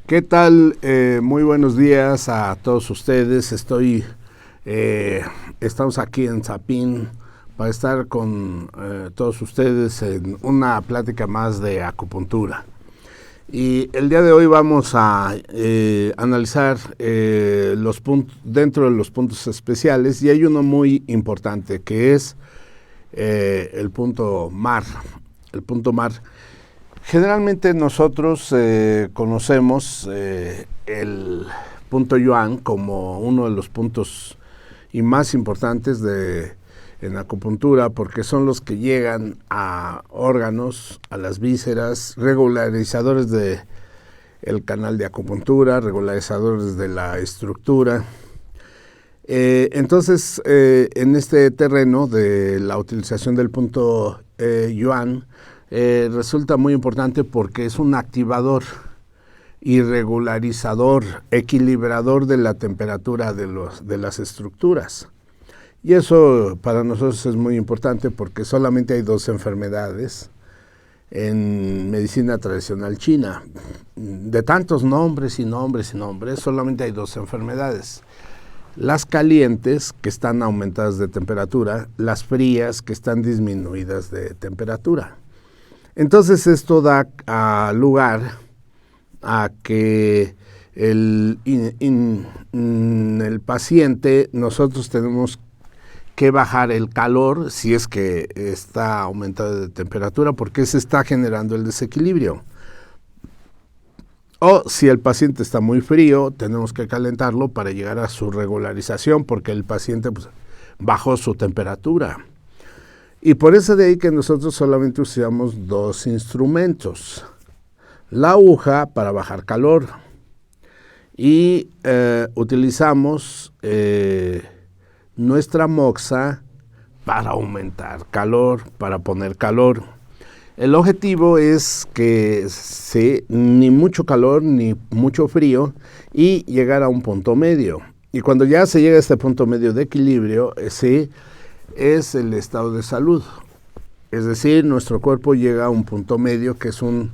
¿Qué tal? Muy buenos días a todos ustedes. Estamos aquí en Zapín para estar con todos ustedes en una plática más de acupuntura. Y el día de hoy vamos a analizar los puntos dentro de los puntos especiales, y hay uno muy importante que es el punto mar. El punto mar. Generalmente nosotros conocemos el punto Yuan como uno de los puntos y más importantes en acupuntura, porque son los que llegan a órganos, a las vísceras, regularizadores del canal de acupuntura, regularizadores de la estructura. Entonces, en este terreno de la utilización del punto Yuan, resulta muy importante porque es un activador y regularizador, equilibrador de la temperatura de las estructuras. Y eso para nosotros es muy importante porque solamente hay dos enfermedades en medicina tradicional china. De tantos nombres y nombres y nombres, solamente hay dos enfermedades. Las calientes, que están aumentadas de temperatura, las frías, que están disminuidas de temperatura. Entonces esto da lugar a que el paciente, nosotros tenemos que bajar el calor si es que está aumentado de temperatura, porque se está generando el desequilibrio. O si el paciente está muy frío, tenemos que calentarlo para llegar a su regularización, porque el paciente bajó su temperatura. Y por eso de ahí que nosotros solamente usamos dos instrumentos. La aguja para bajar calor y utilizamos nuestra moxa para aumentar calor, para poner calor. El objetivo es que ni mucho calor ni mucho frío y llegar a un punto medio. Y cuando ya se llega a este punto medio de equilibrio, es el estado de salud. Es decir, nuestro cuerpo llega a un punto medio que es un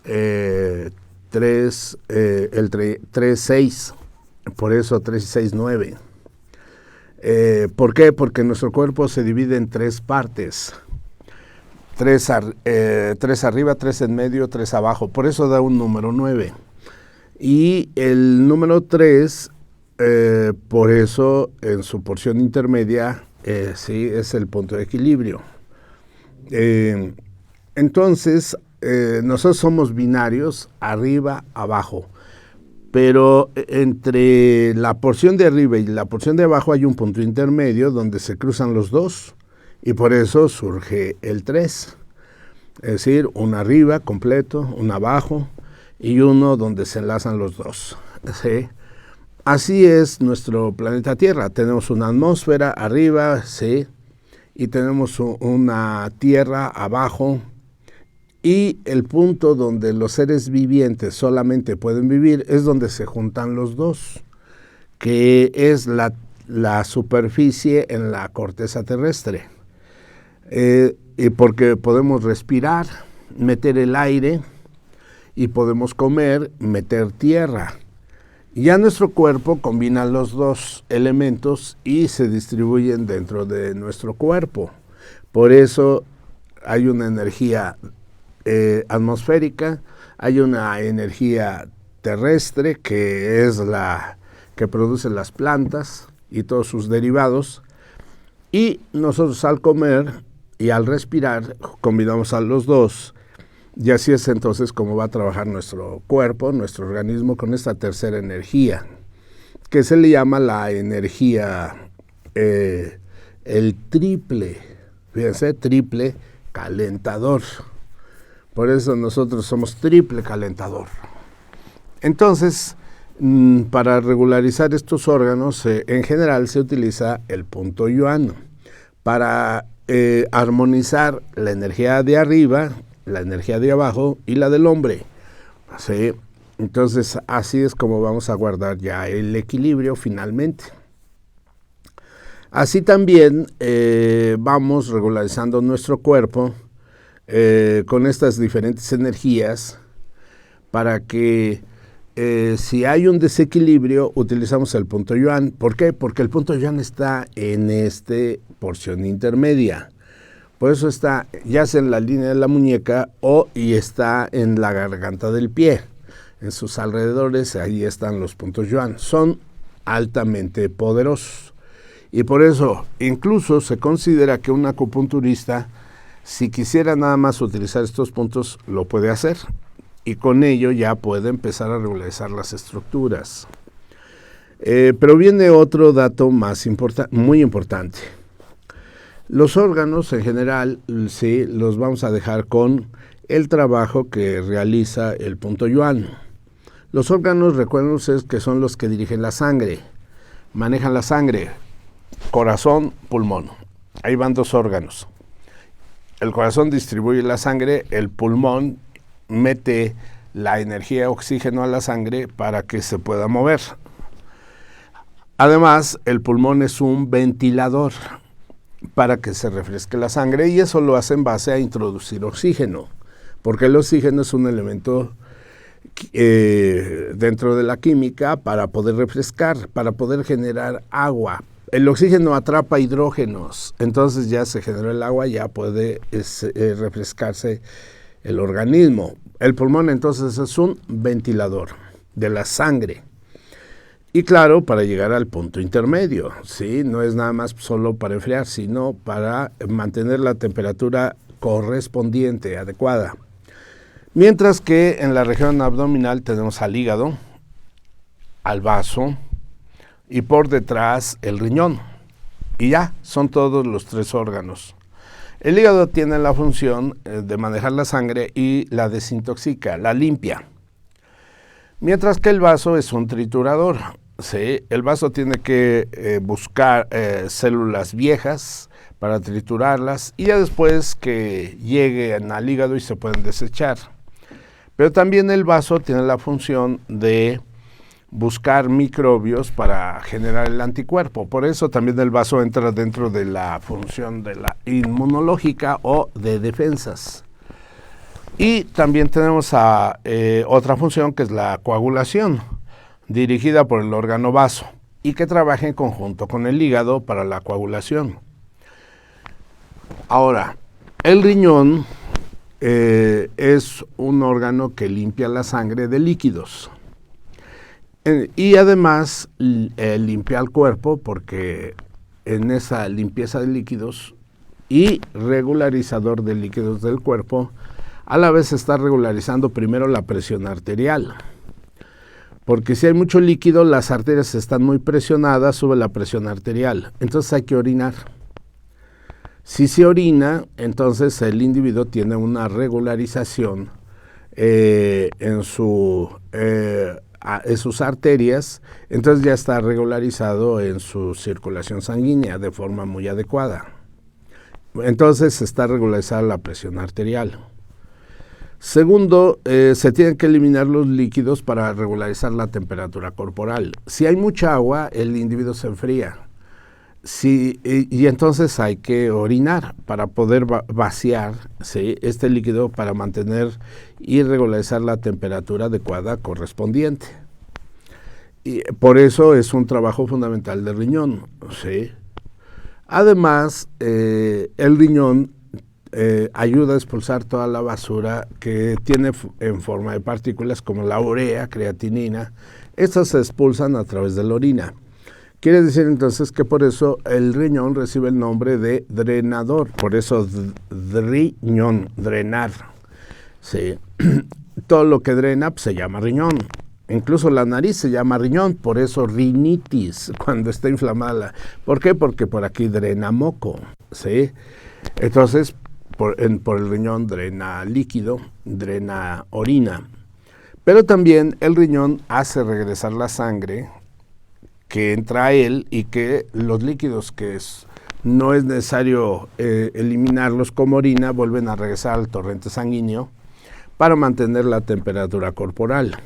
3-6, por eso 3-6-9. ¿Por qué? Porque nuestro cuerpo se divide en tres partes. 3 arriba, 3 en medio, 3 abajo. Por eso da un número 9. Y el número 3, por eso en su porción intermedia, es el punto de equilibrio. Entonces, nosotros somos binarios, arriba, abajo. Pero entre la porción de arriba y la porción de abajo hay un punto intermedio donde se cruzan los dos. Y por eso surge el 3. Es decir, uno arriba completo, uno abajo y uno donde se enlazan los dos. ¿Sí? Así es nuestro planeta Tierra. Tenemos una atmósfera arriba, ¿sí? Y tenemos una tierra abajo. Y el punto donde los seres vivientes solamente pueden vivir es donde se juntan los dos, que es la superficie en la corteza terrestre. Y porque podemos respirar, meter el aire, y podemos comer, meter tierra. Ya nuestro cuerpo combina los dos elementos y se distribuyen dentro de nuestro cuerpo. Por eso hay una energía atmosférica, hay una energía terrestre que es la que produce las plantas y todos sus derivados, y nosotros al comer y al respirar combinamos a los dos, y así es entonces como va a trabajar nuestro cuerpo, nuestro organismo, con esta tercera energía, que se le llama la energía, el triple, fíjense, triple calentador. Por eso nosotros somos triple calentador. Entonces, para regularizar estos órganos, en general se utiliza el punto Yuan para armonizar la energía de arriba, la energía de abajo y la del hombre. ¿Sí? Entonces, así es como vamos a guardar ya el equilibrio finalmente. Así también vamos regularizando nuestro cuerpo con estas diferentes energías para que si hay un desequilibrio, utilizamos el punto Yuan. ¿Por qué? Porque el punto Yuan está en esta porción intermedia. Por eso está ya sea en la línea de la muñeca y está en la garganta del pie. En sus alrededores, ahí están los puntos Yuan. Son altamente poderosos. Y por eso, incluso se considera que un acupunturista, si quisiera nada más utilizar estos puntos, lo puede hacer. Y con ello ya puede empezar a regularizar las estructuras. Pero viene otro dato muy importante. Los órganos en general, sí, los vamos a dejar con el trabajo que realiza el punto Yuan. Los órganos, recuerden ustedes que son los que dirigen la sangre, manejan la sangre, corazón, pulmón. Ahí van dos órganos. El corazón distribuye la sangre, el pulmón mete la energía de oxígeno a la sangre para que se pueda mover. Además, el pulmón es un ventilador para que se refresque la sangre, y eso lo hace en base a introducir oxígeno, porque el oxígeno es un elemento dentro de la química para poder refrescar, para poder generar agua. El oxígeno atrapa hidrógenos, entonces ya se generó el agua, ya puede refrescarse el organismo. El pulmón entonces es un ventilador de la sangre. Y claro, para llegar al punto intermedio, ¿sí? No es nada más solo para enfriar, sino para mantener la temperatura correspondiente, adecuada. Mientras que en la región abdominal tenemos al hígado, al vaso y por detrás el riñón. Y ya, son todos los tres órganos. El hígado tiene la función de manejar la sangre y la desintoxica, la limpia. Mientras que el vaso es un triturador. Sí, el vaso tiene que buscar células viejas para triturarlas y ya después que lleguen al hígado y se pueden desechar. Pero también el vaso tiene la función de buscar microbios para generar el anticuerpo. Por eso también el vaso entra dentro de la función de la inmunológica o de defensas. Y también tenemos otra función que es la coagulación, dirigida por el órgano vaso y que trabaja en conjunto con el hígado para la coagulación. Ahora, el riñón es un órgano que limpia la sangre de líquidos y además limpia el cuerpo, porque en esa limpieza de líquidos y regularizador de líquidos del cuerpo, a la vez está regularizando primero la presión arterial. Porque si hay mucho líquido, las arterias están muy presionadas, sube la presión arterial. Entonces hay que orinar. Si se orina, entonces el individuo tiene una regularización en sus arterias, entonces ya está regularizado en su circulación sanguínea de forma muy adecuada. Entonces está regularizada la presión arterial. Segundo, se tienen que eliminar los líquidos para regularizar la temperatura corporal. Si hay mucha agua, el individuo se enfría. Y entonces hay que orinar para poder vaciar, ¿sí?, este líquido para mantener y regularizar la temperatura adecuada correspondiente. Y por eso es un trabajo fundamental del riñón, ¿sí? Además, el riñón ayuda a expulsar toda la basura que tiene en forma de partículas, como la urea, creatinina. Estas se expulsan a través de la orina. Quiere decir entonces que por eso el riñón recibe el nombre de drenador, por eso riñón, drenar. Sí. Todo lo que drena pues, se llama riñón. Incluso la nariz se llama riñón, por eso rinitis, cuando está inflamada. ¿Por qué? Porque por aquí drena moco, ¿sí? Entonces, por el riñón drena líquido, drena orina. Pero también el riñón hace regresar la sangre que entra a él y que los líquidos que no es necesario eliminarlos como orina, vuelven a regresar al torrente sanguíneo para mantener la temperatura corporal.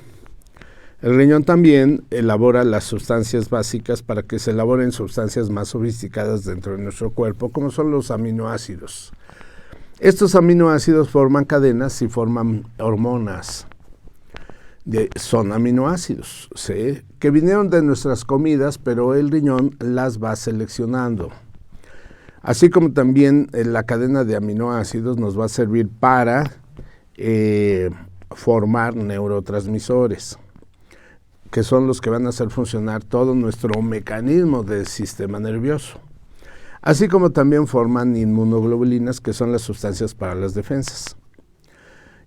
El riñón también elabora las sustancias básicas para que se elaboren sustancias más sofisticadas dentro de nuestro cuerpo, como son los aminoácidos. Estos aminoácidos forman cadenas y forman hormonas. son aminoácidos, ¿sí? Que vinieron de nuestras comidas, pero el riñón las va seleccionando. Así como también la cadena de aminoácidos nos va a servir para formar neurotransmisores, que son los que van a hacer funcionar todo nuestro mecanismo del sistema nervioso. Así como también forman inmunoglobulinas, que son las sustancias para las defensas.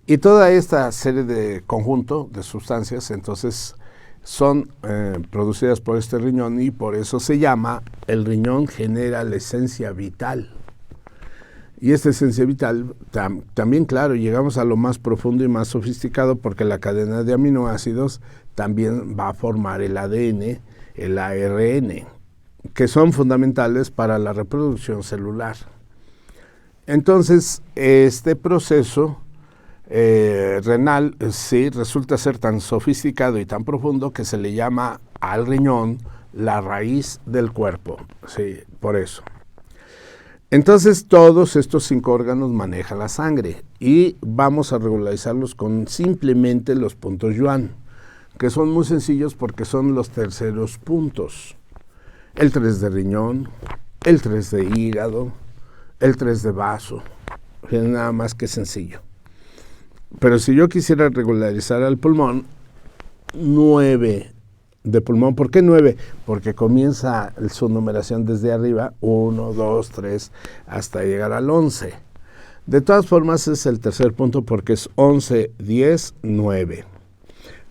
Y toda esta serie de conjunto de sustancias, entonces, son producidas por este riñón, y por eso se llama, el riñón genera la esencia vital. Y esta esencia vital, también, claro, llegamos a lo más profundo y más sofisticado, porque la cadena de aminoácidos también va a formar el ADN, el ARN, que son fundamentales para la reproducción celular. Entonces, este proceso renal sí resulta ser tan sofisticado y tan profundo que se le llama al riñón la raíz del cuerpo, sí, por eso. Entonces todos estos 5 órganos manejan la sangre y vamos a regularizarlos con simplemente los puntos Yuan, que son muy sencillos porque son los terceros puntos. El 3 de riñón, el 3 de hígado, el 3 de vaso, nada más que sencillo. Pero si yo quisiera regularizar al pulmón, 9 de pulmón. ¿Por qué 9? Porque comienza su numeración desde arriba, 1, 2, 3, hasta llegar al 11. De todas formas es el tercer punto porque es 11, 10, 9.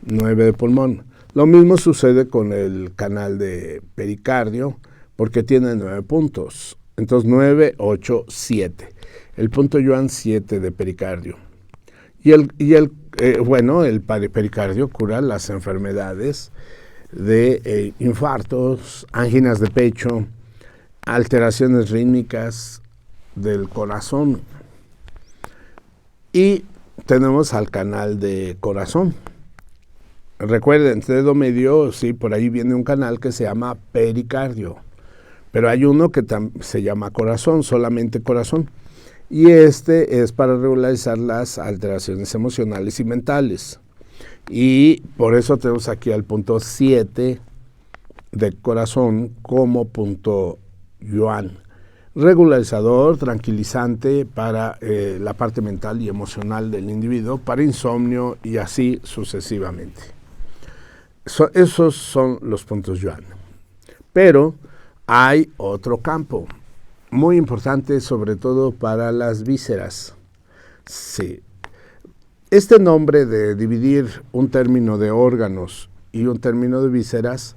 9 de pulmón. Lo mismo sucede con el canal de pericardio porque tiene 9 puntos. Entonces 9, 8, 7. El punto Yuan 7 de pericardio. Y el pericardio cura las enfermedades de infartos, anginas de pecho, alteraciones rítmicas del corazón. Y tenemos al canal de corazón. Recuerden, dedo medio, sí, por ahí viene un canal que se llama pericardio. Pero hay uno que se llama corazón, solamente corazón. Y este es para regularizar las alteraciones emocionales y mentales. Y por eso tenemos aquí al punto 7 de corazón como punto Yuan. Regularizador, tranquilizante para la parte mental y emocional del individuo, para insomnio y así sucesivamente. Esos son los puntos Yuan. Pero hay otro campo muy importante, sobre todo para las vísceras. Sí. Este nombre de dividir un término de órganos y un término de vísceras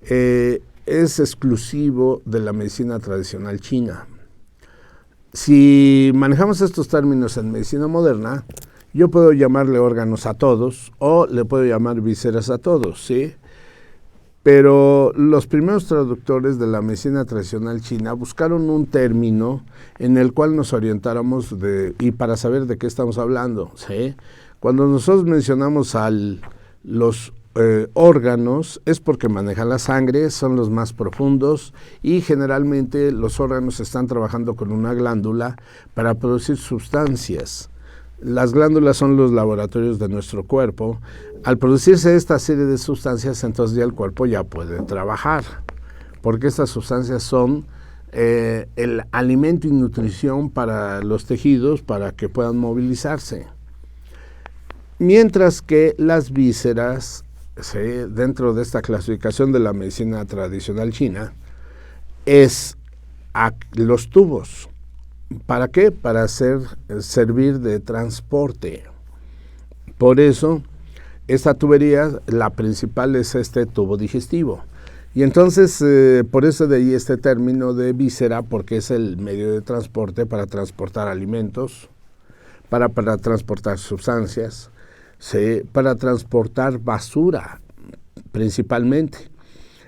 es exclusivo de la medicina tradicional china. Si manejamos estos términos en medicina moderna, yo puedo llamarle órganos a todos o le puedo llamar vísceras a todos, ¿sí? Pero los primeros traductores de la medicina tradicional china buscaron un término en el cual nos orientáramos y para saber de qué estamos hablando, ¿sí? Cuando nosotros mencionamos los órganos es porque manejan la sangre, son los más profundos y generalmente los órganos están trabajando con una glándula para producir sustancias. Las glándulas son los laboratorios de nuestro cuerpo. Al producirse esta serie de sustancias, entonces ya el cuerpo ya puede trabajar, porque estas sustancias son el alimento y nutrición para los tejidos para que puedan movilizarse. Mientras que las vísceras, ¿sí?, dentro de esta clasificación de la medicina tradicional china, es los tubos. ¿Para qué? Para servir de transporte. Por eso, esta tubería, la principal es este tubo digestivo. Y entonces, por eso de ahí este término de víscera, porque es el medio de transporte para transportar alimentos, para transportar sustancias, ¿sí?, para transportar basura, principalmente.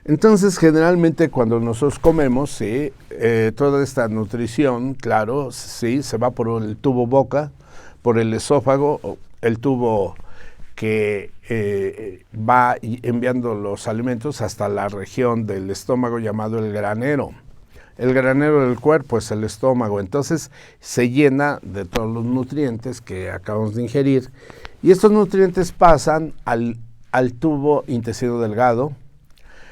Entonces, generalmente cuando nosotros comemos, sí, toda esta nutrición, claro, sí, se va por el tubo boca, por el esófago, el tubo que va enviando los alimentos hasta la región del estómago llamado el granero. El granero del cuerpo es el estómago, entonces se llena de todos los nutrientes que acabamos de ingerir Y estos nutrientes pasan al tubo intestino delgado.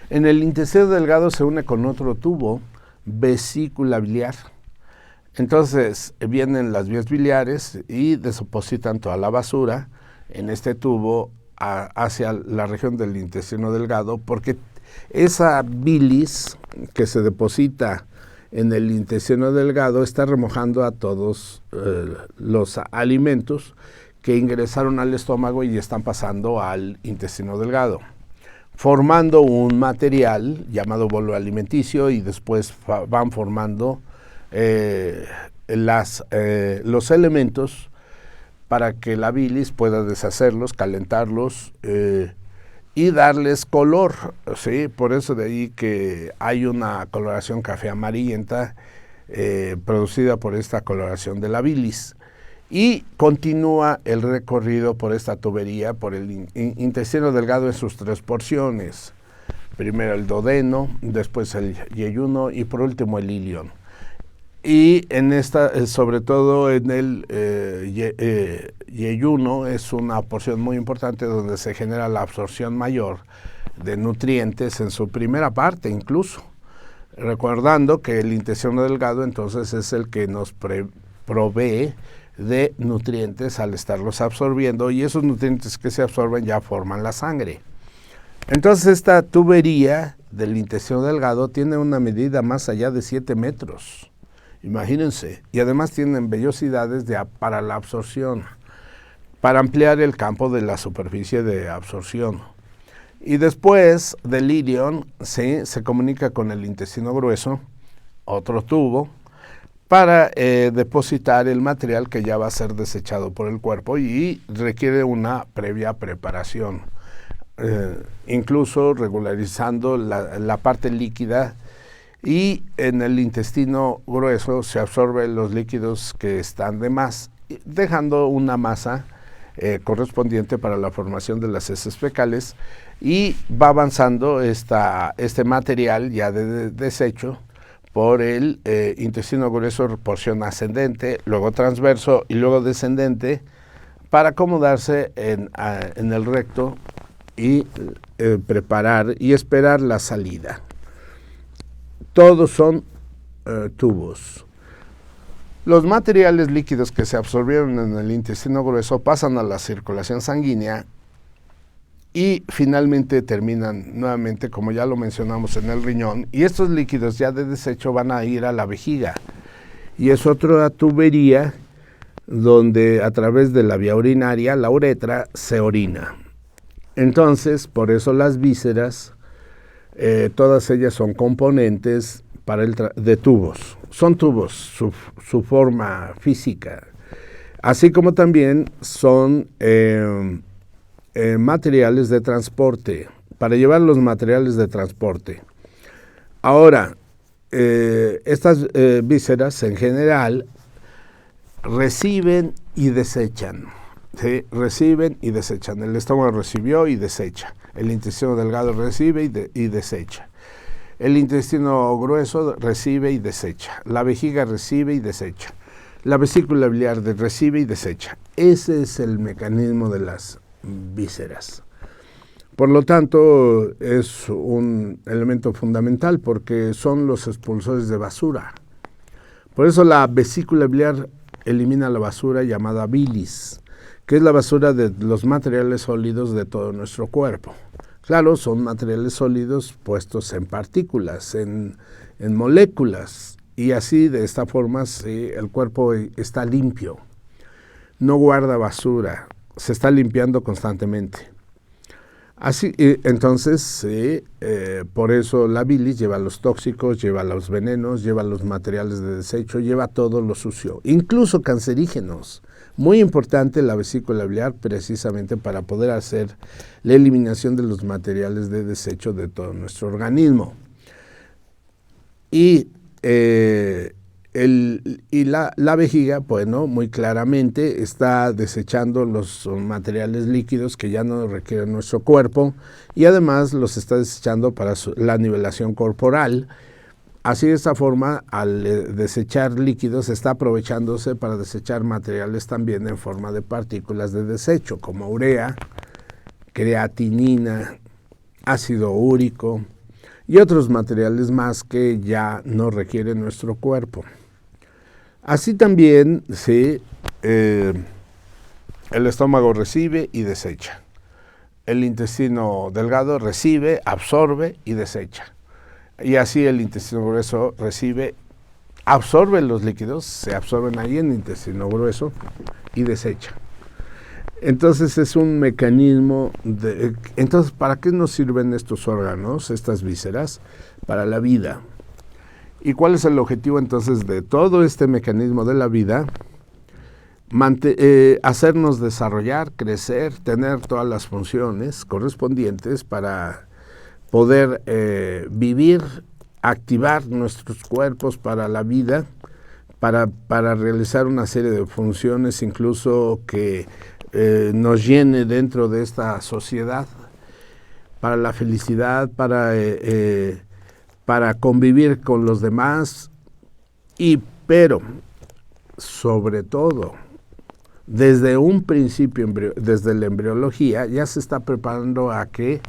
En el intestino delgado se une con otro tubo, vesícula biliar. Entonces vienen las vías biliares y depositan toda la basura en este tubo hacia la región del intestino delgado, porque esa bilis que se deposita en el intestino delgado está remojando a todos los alimentos que ingresaron al estómago y están pasando al intestino delgado, formando un material llamado bolo alimenticio, y después van formando los elementos para que la bilis pueda deshacerlos, calentarlos y darles color, ¿sí? Por eso de ahí que hay una coloración café amarillenta producida por esta coloración de la bilis. Y continúa el recorrido por esta tubería, por el intestino delgado en sus 3 porciones. Primero el duodeno, después el yeyuno y por último el ilion. Y en esta, sobre todo en el yeyuno, es una porción muy importante donde se genera la absorción mayor de nutrientes en su primera parte incluso. Recordando que el intestino delgado entonces es el que nos provee de nutrientes al estarlos absorbiendo, y esos nutrientes que se absorben ya forman la sangre. Entonces esta tubería del intestino delgado tiene una medida más allá de 7 metros, imagínense, y además tienen vellosidades para la absorción, para ampliar el campo de la superficie de absorción. Y después del ilion se comunica con el intestino grueso, otro tubo, para depositar el material que ya va a ser desechado por el cuerpo y requiere una previa preparación, incluso regularizando la parte líquida, y en el intestino grueso se absorben los líquidos que están de más, dejando una masa correspondiente para la formación de las heces fecales, y va avanzando este material ya de desecho por el intestino grueso, porción ascendente, luego transverso y luego descendente, para acomodarse en el recto y preparar y esperar la salida. Todos son tubos. Los materiales líquidos que se absorbieron en el intestino grueso pasan a la circulación sanguínea y finalmente terminan nuevamente, como ya lo mencionamos, en el riñón, y estos líquidos ya de desecho van a ir a la vejiga, y es otra tubería donde a través de la vía urinaria, la uretra, se orina. Entonces, por eso las vísceras, todas ellas son componentes de tubos, son tubos, su forma física, así como también son materiales de transporte, para llevar los materiales de transporte. Ahora, estas vísceras en general reciben y desechan, ¿sí? Reciben y desechan. El estómago recibió y desecha. El intestino delgado recibe y desecha. El intestino grueso recibe y desecha. La vejiga recibe y desecha. La vesícula biliar recibe y desecha. Ese es el mecanismo de las vísceras. Por lo tanto, es un elemento fundamental porque son los expulsores de basura. Por eso la vesícula biliar elimina la basura llamada bilis, que es la basura de los materiales sólidos de todo nuestro cuerpo. Claro, son materiales sólidos puestos en partículas, en moléculas, y así de esta forma el cuerpo está limpio, no guarda basura, se está limpiando constantemente. Así, entonces, por eso la bilis lleva los tóxicos, lleva los venenos, lleva los materiales de desecho, lleva todo lo sucio, incluso cancerígenos. Muy importante la vesícula biliar precisamente para poder hacer la eliminación de los materiales de desecho de todo nuestro organismo. Y la vejiga, bueno, muy claramente está desechando los materiales líquidos que ya no requieren nuestro cuerpo, y además los está desechando para la nivelación corporal, Así, de esta forma, al desechar líquidos, está aprovechándose para desechar materiales también en forma de partículas de desecho, como urea, creatinina, ácido úrico y otros materiales más que ya no requiere nuestro cuerpo. Así también, sí, el estómago recibe y desecha. El intestino delgado recibe, absorbe y desecha. Y así el intestino grueso recibe, absorbe los líquidos, se absorben ahí en el intestino grueso y desecha. Entonces es un mecanismo de... Entonces, ¿para qué nos sirven estos órganos, estas vísceras? Para la vida. ¿Y cuál es el objetivo entonces de todo este mecanismo de la vida? Hacernos desarrollar, crecer, tener todas las funciones correspondientes para poder vivir, activar nuestros cuerpos para la vida, para realizar una serie de funciones incluso que nos llene dentro de esta sociedad, para la felicidad, para convivir con los demás, pero sobre todo, desde un principio, desde la embriología, ya se está preparando a que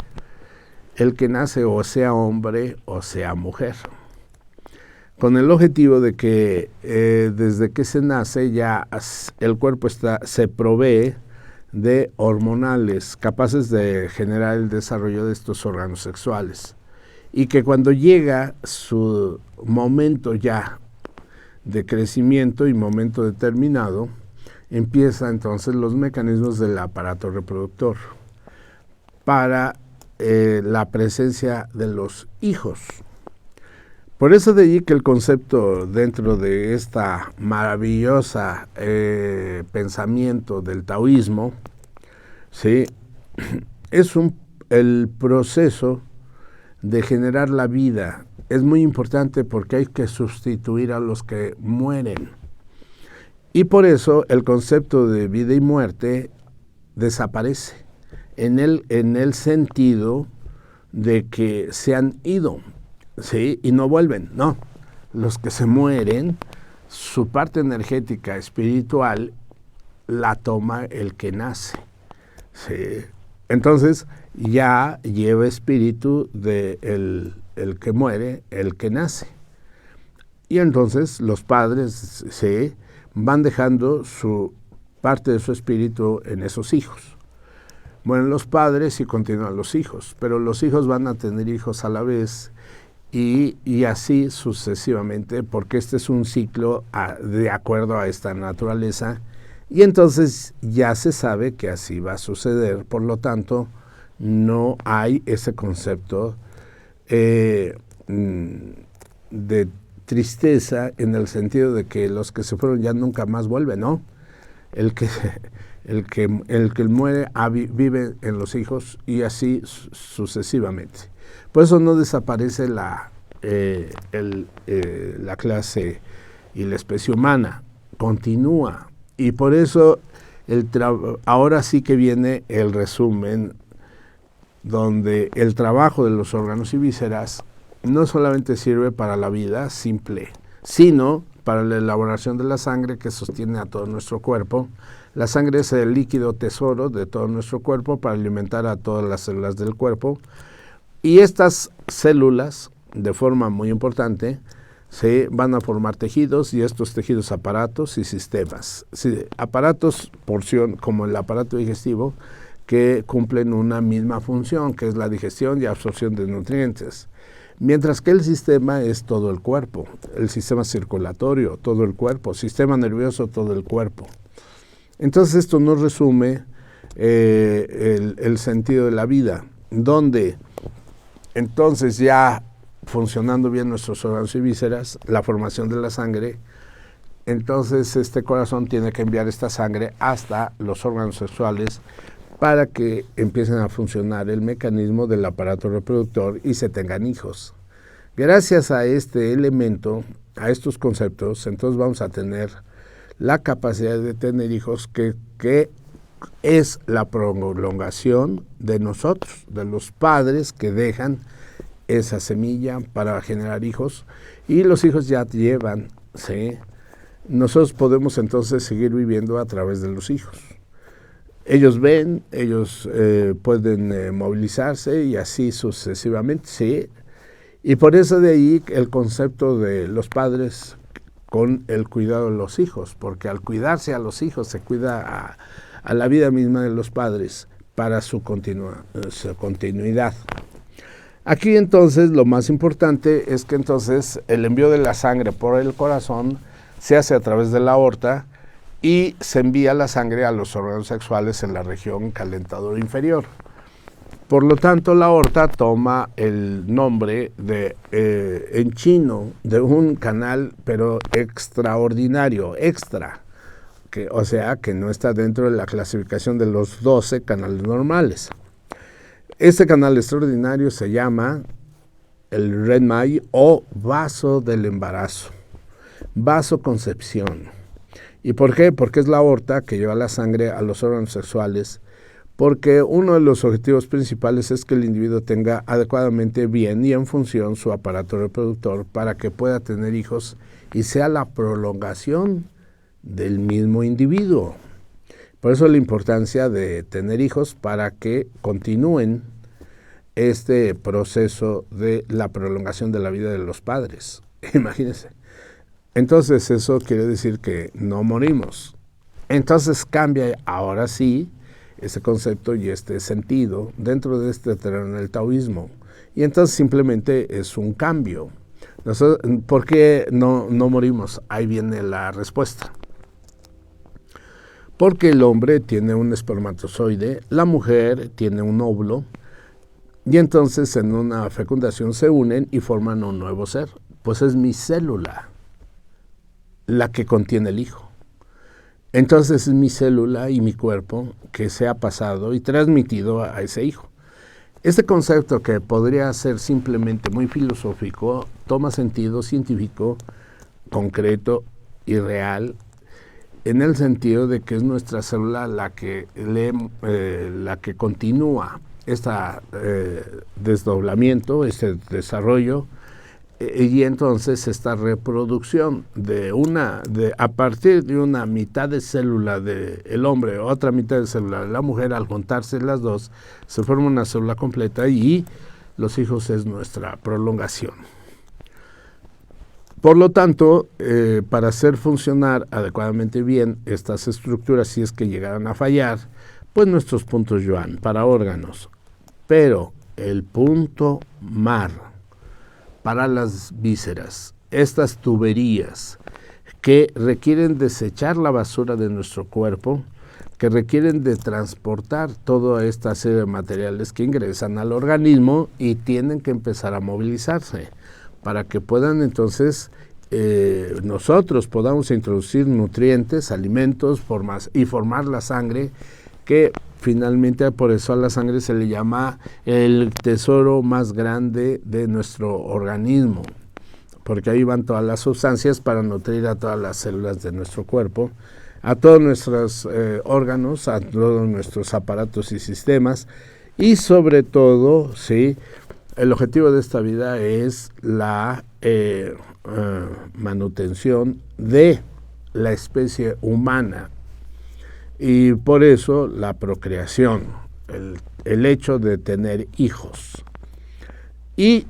el que nace o sea hombre o sea mujer, con el objetivo de que desde que se nace ya el cuerpo se provee de hormonales capaces de generar el desarrollo de estos órganos sexuales, y que cuando llega su momento ya de crecimiento y momento determinado, empieza entonces los mecanismos del aparato reproductor para la presencia de los hijos. Por eso de allí que el concepto dentro de esta maravillosa pensamiento del taoísmo, ¿sí?, es el proceso de generar la vida. Es muy importante porque hay que sustituir a los que mueren. Y por eso el concepto de vida y muerte desaparece en el sentido de que se han ido, ¿sí?, y no vuelven. No, los que se mueren, su parte energética espiritual la toma el que nace, ¿sí? Entonces ya lleva espíritu de el que muere, el que nace. Y entonces los padres se van dejando su parte de su espíritu en esos hijos. Mueren los padres y continúan los hijos, pero los hijos van a tener hijos a la vez y así sucesivamente, porque este es un ciclo de acuerdo a esta naturaleza, y entonces ya se sabe que así va a suceder. Por lo tanto, no hay ese concepto de tristeza en el sentido de que los que se fueron ya nunca más vuelven, ¿no? El que muere vive en los hijos y así sucesivamente. Por eso no desaparece la clase y la especie humana, continúa. Y por eso ahora sí que viene el resumen, donde el trabajo de los órganos y vísceras no solamente sirve para la vida simple, sino para la elaboración de la sangre que sostiene a todo nuestro cuerpo. La sangre es el líquido tesoro de todo nuestro cuerpo para alimentar a todas las células del cuerpo. Y estas células, de forma muy importante, se van a formar tejidos, y estos tejidos aparatos y sistemas. Sí, aparatos, porción, como el aparato digestivo, que cumplen una misma función, que es la digestión y absorción de nutrientes. Mientras que el sistema es todo el cuerpo, el sistema circulatorio, todo el cuerpo, sistema nervioso, todo el cuerpo. Entonces esto nos resume el sentido de la vida, donde entonces ya funcionando bien nuestros órganos y vísceras, la formación de la sangre, entonces este corazón tiene que enviar esta sangre hasta los órganos sexuales para que empiecen a funcionar el mecanismo del aparato reproductor y se tengan hijos. Gracias a este elemento, a estos conceptos, entonces vamos a tener la capacidad de tener hijos, que es la prolongación de nosotros, de los padres que dejan esa semilla para generar hijos, y los hijos ya llevan, ¿sí? Nosotros podemos entonces seguir viviendo a través de los hijos. Ellos ven, ellos pueden movilizarse y así sucesivamente, ¿sí? Y por eso de ahí el concepto de los padres con el cuidado de los hijos, porque al cuidarse a los hijos se cuida a la vida misma de los padres para su continuidad. Aquí entonces lo más importante es que entonces el envío de la sangre por el corazón se hace a través de la aorta y se envía la sangre a los órganos sexuales en la región calentadora inferior. Por lo tanto, la aorta toma el nombre de, en chino, de un canal, pero extraordinario, extra, o sea, que no está dentro de la clasificación de los 12 canales normales. Este canal extraordinario se llama el Renmai o vaso del embarazo, vasoconcepción. ¿Y por qué? Porque es la aorta que lleva la sangre a los órganos sexuales, porque uno de los objetivos principales es que el individuo tenga adecuadamente bien y en función su aparato reproductor para que pueda tener hijos y sea la prolongación del mismo individuo. Por eso la importancia de tener hijos para que continúen este proceso de la prolongación de la vida de los padres. Imagínense. Entonces eso quiere decir que no morimos. Entonces cambia ahora sí ese concepto y este sentido dentro de este terreno del taoísmo. Y entonces simplemente es un cambio. ¿Por qué no morimos? Ahí viene la respuesta. Porque el hombre tiene un espermatozoide, la mujer tiene un óvulo, y entonces en una fecundación se unen y forman un nuevo ser. Pues es mi célula la que contiene el hijo. Entonces es mi célula y mi cuerpo que se ha pasado y transmitido a ese hijo. Este concepto, que podría ser simplemente muy filosófico, toma sentido científico, concreto y real, en el sentido de que es nuestra célula la que continúa este desdoblamiento, este desarrollo, y entonces esta reproducción a partir de una mitad de célula del hombre, otra mitad de célula de la mujer, al juntarse las dos, se forma una célula completa y los hijos es nuestra prolongación. Por lo tanto, para hacer funcionar adecuadamente bien estas estructuras, si es que llegaran a fallar, pues nuestros puntos yuan para órganos. Pero el punto mar para las vísceras, estas tuberías que requieren desechar la basura de nuestro cuerpo, que requieren de transportar toda esta serie de materiales que ingresan al organismo y tienen que empezar a movilizarse para que puedan entonces nosotros podamos introducir nutrientes, alimentos, y formar la sangre, que finalmente por eso a la sangre se le llama el tesoro más grande de nuestro organismo, porque ahí van todas las sustancias para nutrir a todas las células de nuestro cuerpo, a todos nuestros órganos, a todos nuestros aparatos y sistemas, y sobre todo, sí, el objetivo de esta vida es la manutención de la especie humana. Y por eso la procreación, el hecho de tener hijos. Y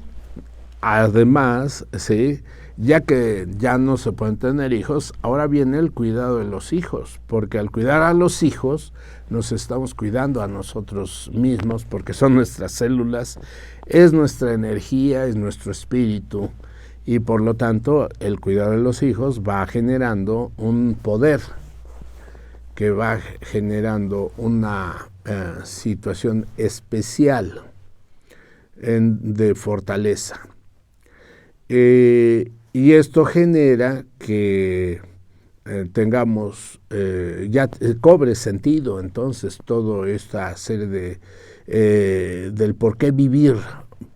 además, ¿sí?, ya que ya no se pueden tener hijos, ahora viene el cuidado de los hijos, porque al cuidar a los hijos nos estamos cuidando a nosotros mismos, porque son nuestras células, es nuestra energía, es nuestro espíritu, y por lo tanto el cuidado de los hijos va generando un poder, que va generando una situación especial de fortaleza. Y esto genera que tengamos, cobre sentido entonces toda esta serie del por qué vivir,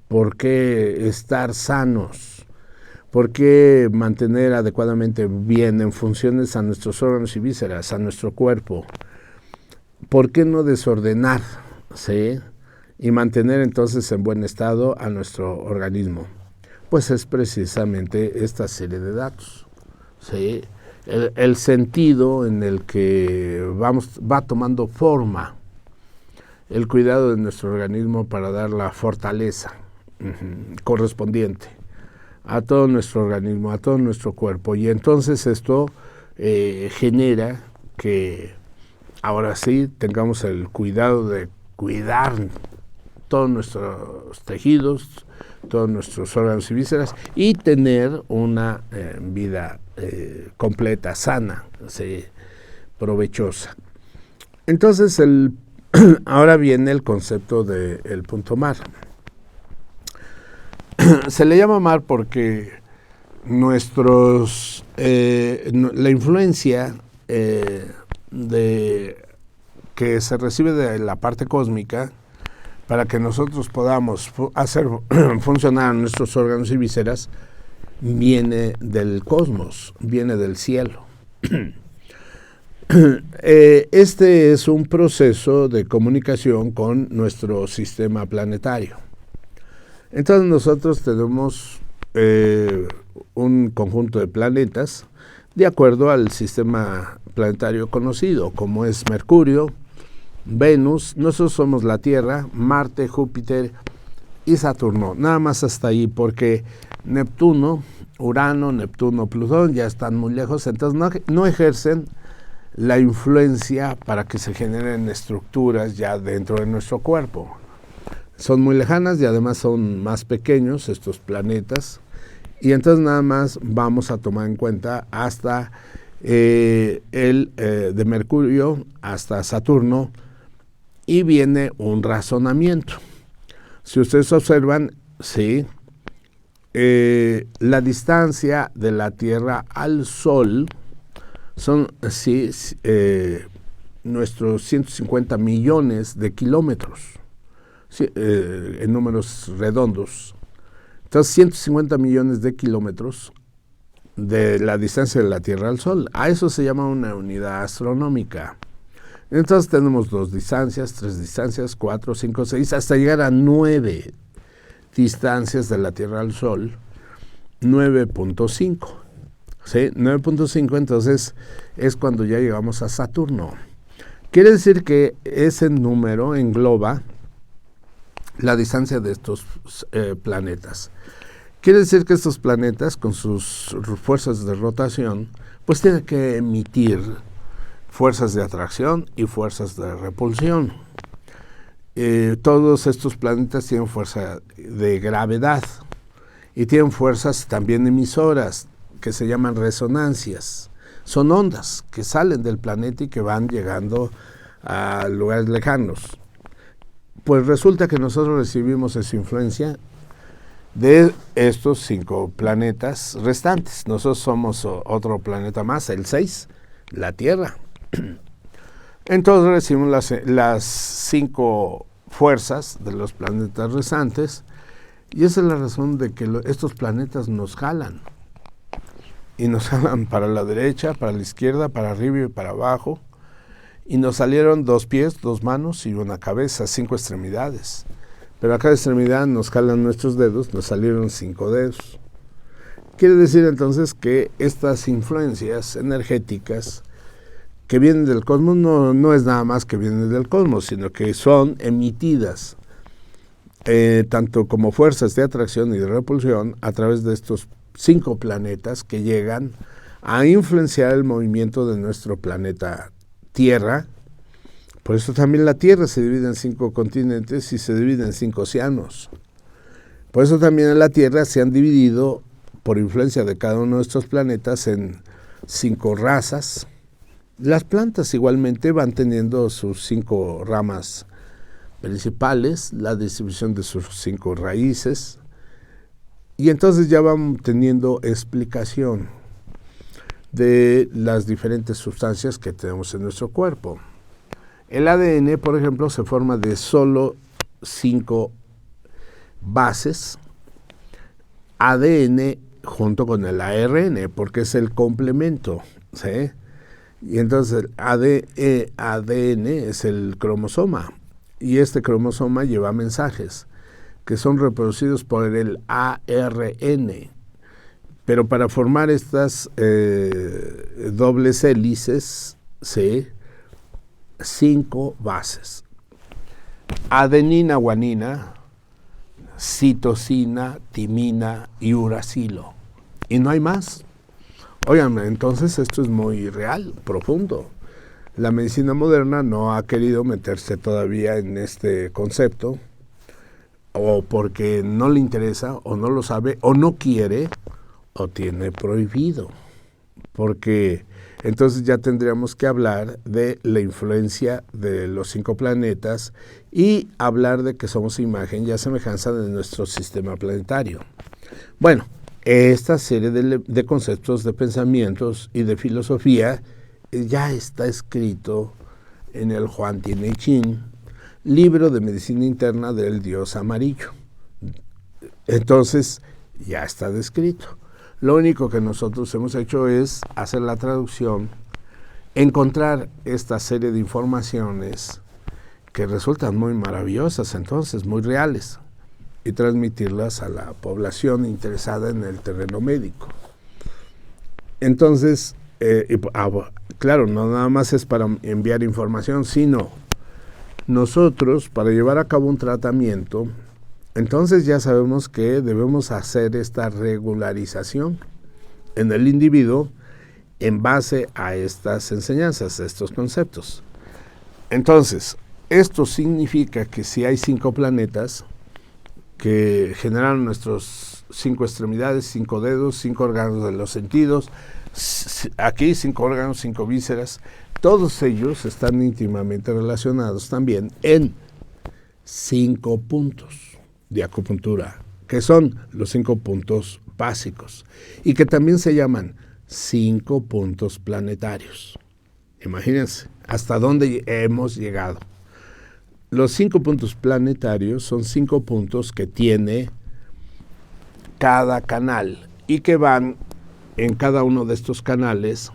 por qué estar sanos, por qué mantener adecuadamente bien en funciones a nuestros órganos y vísceras, a nuestro cuerpo, por qué no desordenar, ¿sí?, y mantener entonces en buen estado a nuestro organismo? Pues es precisamente esta serie de datos, ¿sí? El sentido en el que va tomando forma el cuidado de nuestro organismo para dar la fortaleza correspondiente a todo nuestro organismo, a todo nuestro cuerpo. Y entonces esto genera que ahora sí tengamos el cuidado de cuidar todos nuestros tejidos, todos nuestros órganos y vísceras, y tener una vida completa, sana, ¿sí? Provechosa. Entonces, ahora viene el concepto del punto mar. Se le llama mar porque la influencia que se recibe de la parte cósmica para que nosotros podamos hacer funcionar nuestros órganos y vísceras viene del cosmos, viene del cielo. Este es un proceso de comunicación con nuestro sistema planetario. Entonces nosotros tenemos un conjunto de planetas de acuerdo al sistema planetario conocido, como es Mercurio, Venus, nosotros somos la Tierra, Marte, Júpiter y Saturno. Nada más hasta ahí, porque Neptuno, Urano, Neptuno, Plutón ya están muy lejos, entonces no ejercen la influencia para que se generen estructuras ya dentro de nuestro cuerpo. Son muy lejanas y además son más pequeños estos planetas, y entonces nada más vamos a tomar en cuenta hasta de Mercurio hasta Saturno, y viene un razonamiento. Si ustedes observan, sí, la distancia de la Tierra al Sol son nuestros 150 millones de kilómetros, sí, en números redondos. Entonces, 150 millones de kilómetros de la distancia de la Tierra al Sol. A eso se llama una unidad astronómica. Entonces tenemos 2 distancias, 3 distancias, 4, 5, 6, hasta llegar a 9 distancias de la Tierra al Sol, 9.5. ¿Sí? 9.5, entonces es cuando ya llegamos a Saturno. Quiere decir que ese número engloba la distancia de estos planetas. Quiere decir que estos planetas, con sus fuerzas de rotación, pues tienen que emitir fuerzas de atracción y fuerzas de repulsión. Todos estos planetas tienen fuerza de gravedad y tienen fuerzas también emisoras, que se llaman resonancias. Son ondas que salen del planeta y que van llegando a lugares lejanos. Pues resulta que nosotros recibimos esa influencia de estos 5 planetas restantes. Nosotros somos otro planeta más, el 6, la Tierra. Entonces recibimos las 5 fuerzas de los planetas restantes, y esa es la razón de que estos planetas nos jalan. Y nos jalan para la derecha, para la izquierda, para arriba y para abajo. Y nos salieron 2 pies, 2 manos y una cabeza, 5 extremidades. Pero a cada extremidad nos jalan nuestros dedos, nos salieron 5 dedos. Quiere decir entonces que estas influencias energéticas que vienen del cosmos no es nada más que vienen del cosmos, sino que son emitidas tanto como fuerzas de atracción y de repulsión a través de estos 5 planetas que llegan a influenciar el movimiento de nuestro planeta Tierra. Por eso también la Tierra se divide en 5 continentes y se divide en 5 océanos. Por eso también en la Tierra se han dividido, por influencia de cada uno de estos planetas, en 5 razas. Las plantas igualmente van teniendo sus 5 ramas principales, la distribución de sus 5 raíces, y entonces ya van teniendo explicación de las diferentes sustancias que tenemos en nuestro cuerpo. El ADN, por ejemplo, se forma de solo 5 bases, ADN junto con el ARN, porque es el complemento, ¿sí? Y entonces el ADN es el cromosoma. y este cromosoma lleva mensajes que son reproducidos por el ARN. Pero para formar estas dobles hélices, ¿sí?, 5 bases: adenina, guanina, citosina, timina y uracilo. Y no hay más. Oigan, entonces esto es muy real, profundo. La medicina moderna no ha querido meterse todavía en este concepto, o porque no le interesa, o no lo sabe, o no quiere, o tiene prohibido. Porque entonces ya tendríamos que hablar de la influencia de los 5 planetas y hablar de que somos imagen y a semejanza de nuestro sistema planetario. Bueno, esta serie de conceptos, de pensamientos y de filosofía ya está escrito en el Huang Ti Ching, libro de medicina interna del dios amarillo. Entonces, ya está descrito. Lo único que nosotros hemos hecho es hacer la traducción, encontrar esta serie de informaciones que resultan muy maravillosas, entonces, muy reales, y transmitirlas a la población interesada en el terreno médico. Entonces, claro, no nada más es para enviar información, sino nosotros, para llevar a cabo un tratamiento, entonces ya sabemos que debemos hacer esta regularización en el individuo en base a estas enseñanzas, a estos conceptos. Entonces, esto significa que si hay 5 planetas que generan nuestros 5 extremidades, 5 dedos, 5 órganos de los sentidos, aquí 5 órganos, 5 vísceras, todos ellos están íntimamente relacionados también en 5 puntos de acupuntura, que son los 5 puntos básicos y que también se llaman 5 puntos planetarios. Imagínense hasta dónde hemos llegado. Los 5 puntos planetarios son 5 puntos que tiene cada canal y que van en cada uno de estos canales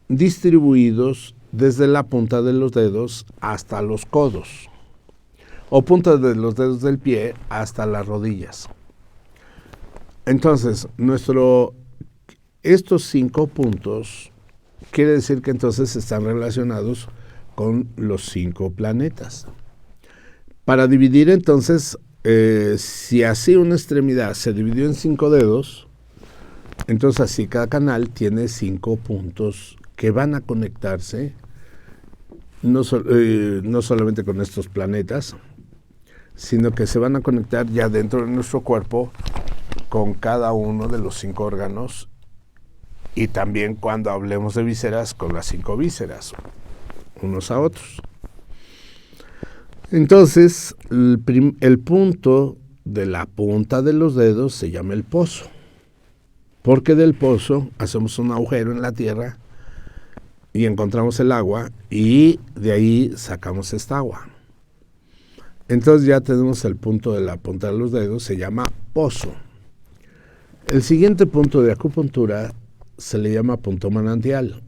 distribuidos desde la punta de los dedos hasta los codos, o punta de los dedos del pie hasta las rodillas. Entonces, estos 5 puntos quiere decir que entonces están relacionados con los 5 planetas. Para dividir entonces, si así una extremidad se dividió en 5 dedos, entonces así cada canal tiene 5 puntos que van a conectarse no solamente con estos planetas, sino que se van a conectar ya dentro de nuestro cuerpo con cada uno de los 5 órganos, y también cuando hablemos de vísceras, con las 5 vísceras, unos a otros. Entonces, el punto de la punta de los dedos se llama el pozo, porque del pozo hacemos un agujero en la tierra y encontramos el agua, y de ahí sacamos esta agua. Entonces ya tenemos el punto de la punta de los dedos, se llama pozo. El siguiente punto de acupuntura se le llama punto manantial,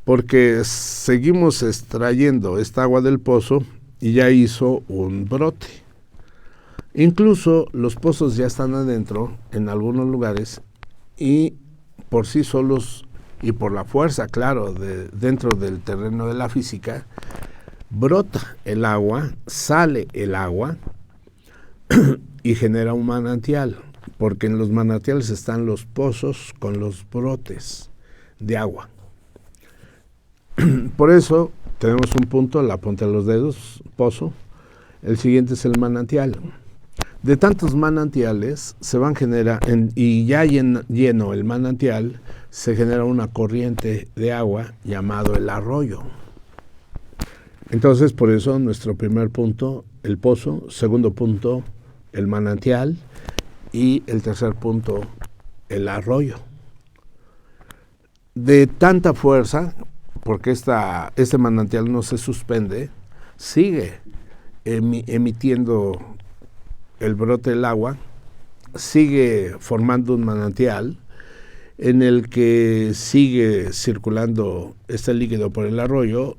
porque seguimos extrayendo esta agua del pozo y ya hizo un brote. Incluso los pozos ya están adentro en algunos lugares, y por sí solos y por la fuerza, claro, dentro del terreno de la física, brota el agua, sale el agua y genera un manantial, porque en los manantiales están los pozos con los brotes de agua. Por eso tenemos un punto, la punta de los dedos, pozo. El siguiente es el manantial. De tantos manantiales se van a generar, y ya lleno el manantial, se genera una corriente de agua llamado el arroyo. Entonces, por eso nuestro primer punto, el pozo; segundo punto, el manantial; y el tercer punto, el arroyo. De tanta fuerza, porque este manantial no se suspende, sigue emitiendo el brote del agua, sigue formando un manantial en el que sigue circulando este líquido por el arroyo,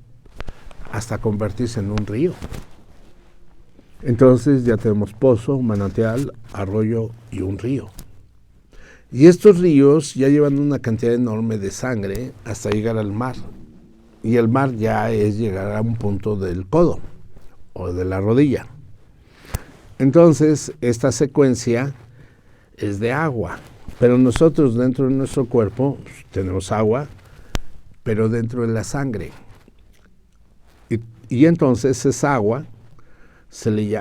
hasta convertirse en un río. Entonces ya tenemos pozo, manantial, arroyo y un río. Y estos ríos ya llevan una cantidad enorme de sangre hasta llegar al mar. Y el mar ya es llegar a un punto del codo o de la rodilla. Entonces, esta secuencia es de agua. Pero nosotros dentro de nuestro cuerpo tenemos agua, pero dentro de la sangre. Y entonces esa agua,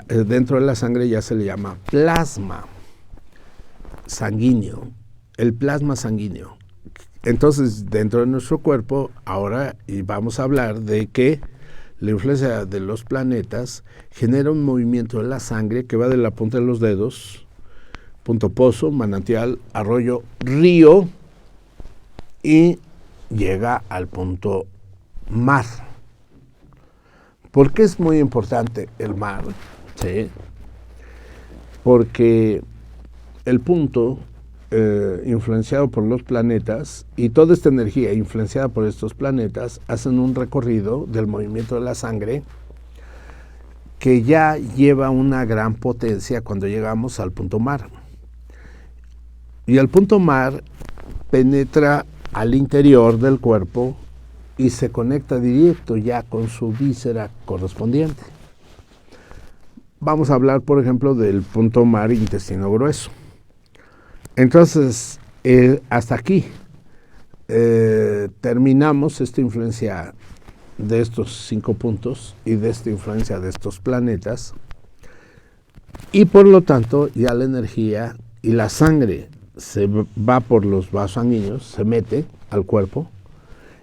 dentro de la sangre ya se le llama plasma sanguíneo, el plasma sanguíneo. Entonces, dentro de nuestro cuerpo, ahora vamos a hablar de que la influencia de los planetas genera un movimiento de la sangre que va de la punta de los dedos, punto pozo, manantial, arroyo, río, y llega al punto mar. ¿Por qué es muy importante el mar? ¿Sí? Porque el punto influenciado por los planetas y toda esta energía influenciada por estos planetas hacen un recorrido del movimiento de la sangre que ya lleva una gran potencia cuando llegamos al punto mar. Y el punto mar penetra al interior del cuerpo y se conecta directo ya con su víscera correspondiente. Vamos a hablar, por ejemplo, del punto mar intestino grueso. Entonces, hasta aquí terminamos esta influencia de estos 5 puntos y de esta influencia de estos planetas, y por lo tanto ya la energía y la sangre se va por los vasos sanguíneos, se mete al cuerpo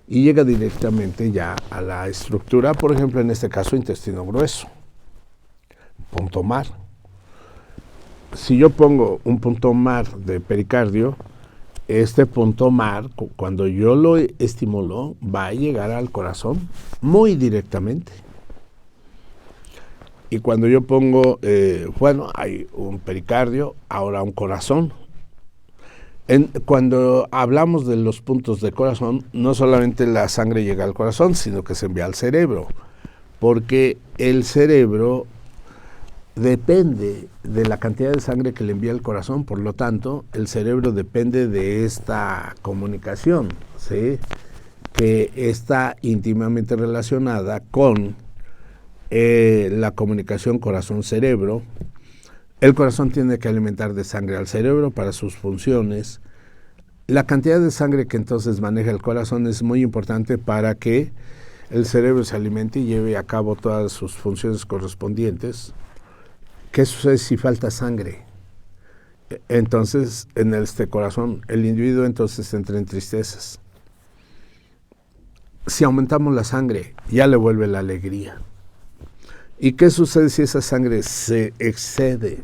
y llega directamente ya a la estructura, por ejemplo, en este caso, intestino grueso, punto mar. Si yo pongo un punto mar de pericardio, este punto mar, cuando yo lo estimulo, va a llegar al corazón muy directamente. Y cuando yo pongo, hay un pericardio, ahora un corazón. Cuando hablamos de los puntos de corazón, no solamente la sangre llega al corazón, sino que se envía al cerebro, porque el cerebro depende de la cantidad de sangre que le envía el corazón, por lo tanto, el cerebro depende de esta comunicación, ¿sí? Que está íntimamente relacionada con la comunicación corazón-cerebro. El corazón tiene que alimentar de sangre al cerebro para sus funciones. La cantidad de sangre que entonces maneja el corazón es muy importante para que el cerebro se alimente y lleve a cabo todas sus funciones correspondientes. ¿Qué sucede si falta sangre? Entonces, en este corazón, el individuo entonces entra en tristezas. Si aumentamos la sangre, ya le vuelve la alegría. ¿Y qué sucede si esa sangre se excede?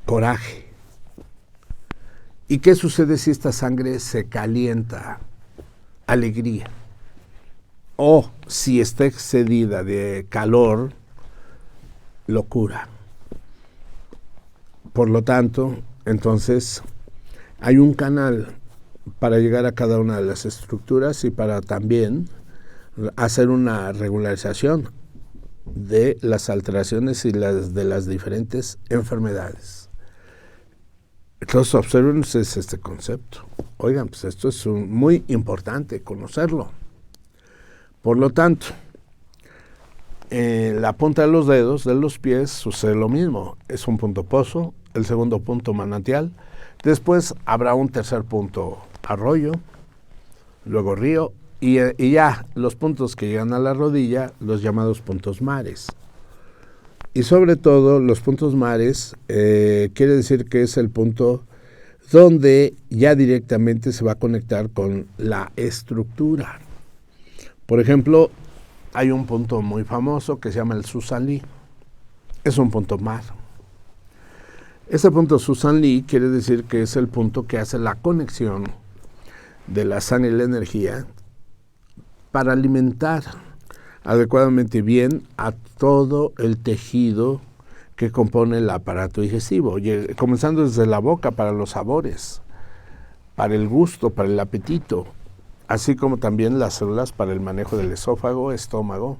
Coraje. ¿Y qué sucede si esta sangre se calienta? Alegría. O si está excedida de calor, locura. Por lo tanto, entonces, hay un canal para llegar a cada una de las estructuras y para también hacer una regularización de las alteraciones y de las diferentes enfermedades. Entonces, observen ustedes este concepto. Oigan, pues esto es muy importante conocerlo. Por lo tanto, en la punta de los dedos de los pies sucede lo mismo. Es un punto pozo, el segundo punto manantial, después habrá un tercer punto arroyo, luego río, y ya los puntos que llegan a la rodilla, los llamados puntos mares. Y sobre todo los puntos mares quiere decir que es el punto donde ya directamente se va a conectar con la estructura. Por ejemplo, hay un punto muy famoso que se llama el Susan Lee. Es un punto mar. Ese punto Susan Lee quiere decir que es el punto que hace la conexión de la sangre y la energía para alimentar adecuadamente bien a todo el tejido que compone el aparato digestivo, comenzando desde la boca para los sabores, para el gusto, para el apetito, así como también las células para el manejo del esófago, estómago,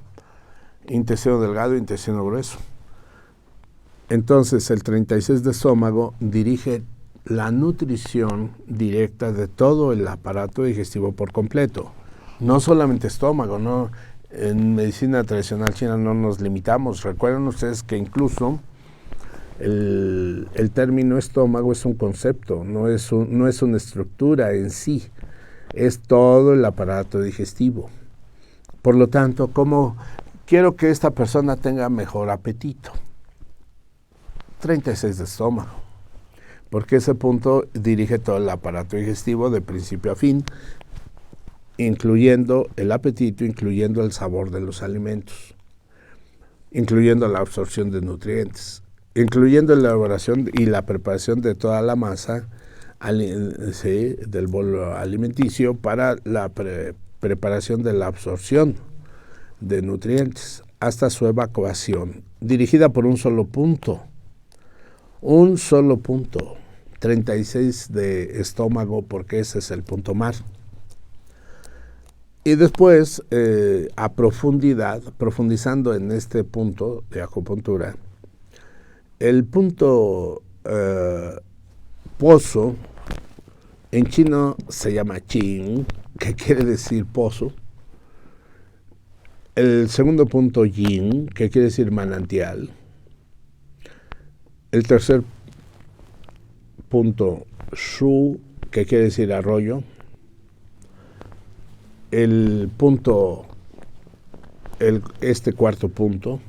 intestino delgado, intestino grueso. Entonces, el 36 de estómago dirige la nutrición directa de todo el aparato digestivo por completo. No solamente estómago, no. En medicina tradicional china no nos limitamos. Recuerden ustedes que incluso el término estómago es un concepto, no es una estructura en sí, es todo el aparato digestivo. Por lo tanto, ¿cómo quiero que esta persona tenga mejor apetito? 36 de estómago, porque ese punto dirige todo el aparato digestivo de principio a fin, incluyendo el apetito, incluyendo el sabor de los alimentos, incluyendo la absorción de nutrientes, incluyendo la elaboración y la preparación de toda la masa del bolo alimenticio para la preparación de la absorción de nutrientes hasta su evacuación, dirigida por un solo punto, 36 de estómago, porque ese es el punto mar. Y después, a profundidad, profundizando en este punto de acupuntura, el punto pozo, en chino se llama qing, que quiere decir pozo. El segundo punto, yin, que quiere decir manantial. El tercer punto, shu, que quiere decir arroyo. El punto, este cuarto punto,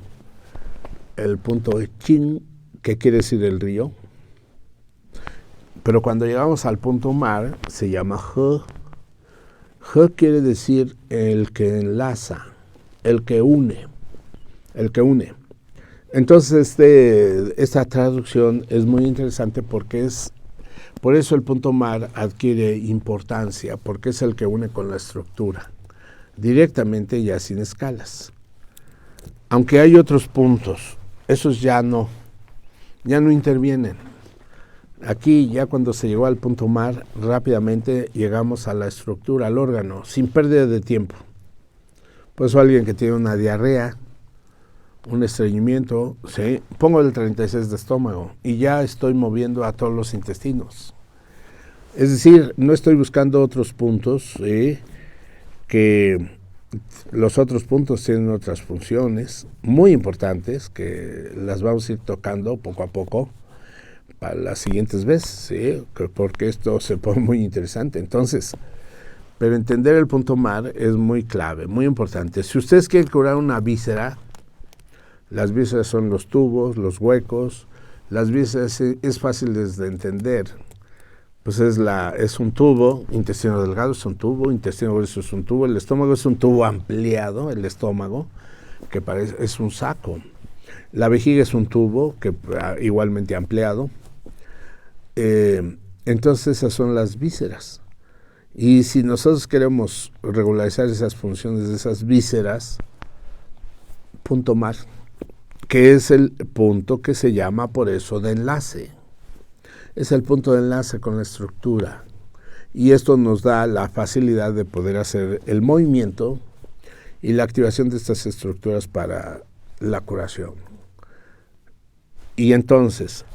el punto qin, que quiere decir el río. Pero cuando llegamos al punto mar, se llama he. He quiere decir el que enlaza, el que une. Entonces, esta traducción es muy interesante porque por eso el punto mar adquiere importancia, porque es el que une con la estructura, directamente ya sin escalas. Aunque hay otros puntos, esos ya no intervienen. Aquí ya cuando se llegó al punto mar, rápidamente llegamos a la estructura, al órgano, sin pérdida de tiempo. Por eso alguien que tiene una diarrea, un estreñimiento, ¿sí? Pongo el 36 de estómago y ya estoy moviendo a todos los intestinos. Es decir, no estoy buscando otros puntos, ¿sí? Que los otros puntos tienen otras funciones muy importantes que las vamos a ir tocando poco a poco para las siguientes veces, ¿sí? Porque esto se pone muy interesante. Entonces, pero entender el punto mar es muy clave, muy importante. Si ustedes quieren curar una víscera, las vísceras son los tubos, los huecos. Las vísceras es fácil de entender. Pues es un tubo, intestino delgado es un tubo, intestino grueso es un tubo, el estómago es un tubo ampliado, el estómago, que es un saco. La vejiga es un tubo, que igualmente ampliado. Entonces esas son las vísceras. Y si nosotros queremos regularizar esas funciones de esas vísceras, punto mar, que es el punto que se llama por eso de enlace. Es el punto de enlace con la estructura. Y esto nos da la facilidad de poder hacer el movimiento y la activación de estas estructuras para la curación. Y entonces,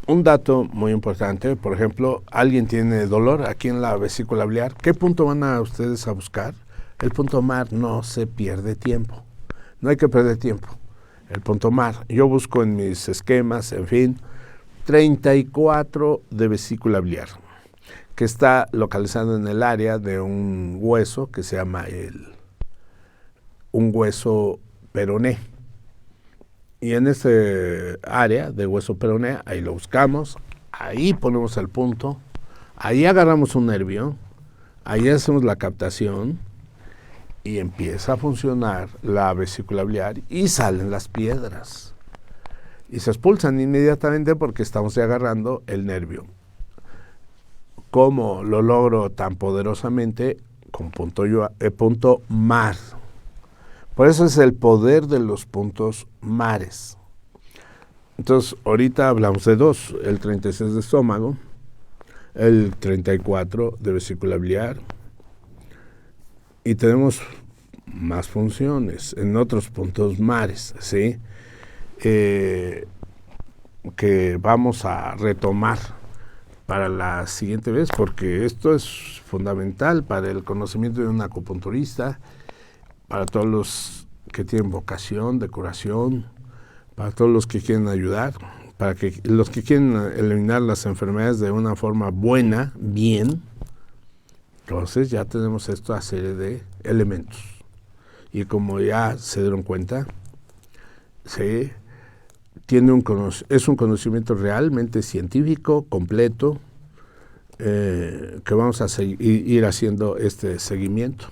un dato muy importante, por ejemplo, alguien tiene dolor aquí en la vesícula biliar, ¿qué punto van a ustedes a buscar? El punto mar. No se pierde tiempo. No hay que perder tiempo. El punto mar. Yo busco en mis esquemas, en fin, 34 de vesícula biliar, que está localizado en el área de un hueso que se llama un hueso peroné. Y en ese área de hueso peroné, ahí lo buscamos, ahí ponemos el punto, ahí agarramos un nervio, ahí hacemos la captación y empieza a funcionar la vesícula biliar y salen las piedras. Y se expulsan inmediatamente porque estamos agarrando el nervio. ¿Cómo lo logro tan poderosamente? Con punto mar. Por eso es el poder de los puntos mares. Entonces, ahorita hablamos de dos, el 36 de estómago, el 34 de vesícula biliar, y tenemos más funciones en otros puntos mares, ¿sí? Que vamos a retomar para la siguiente vez, porque esto es fundamental para el conocimiento de un acupunturista, para todos los que tienen vocación de curación, para todos los que quieren ayudar, para que los que quieren eliminar las enfermedades de una forma buena, bien. Entonces ya tenemos esta serie de elementos. Y como ya se dieron cuenta, ¿sí? Es un conocimiento realmente científico, completo, que vamos a ir haciendo este seguimiento.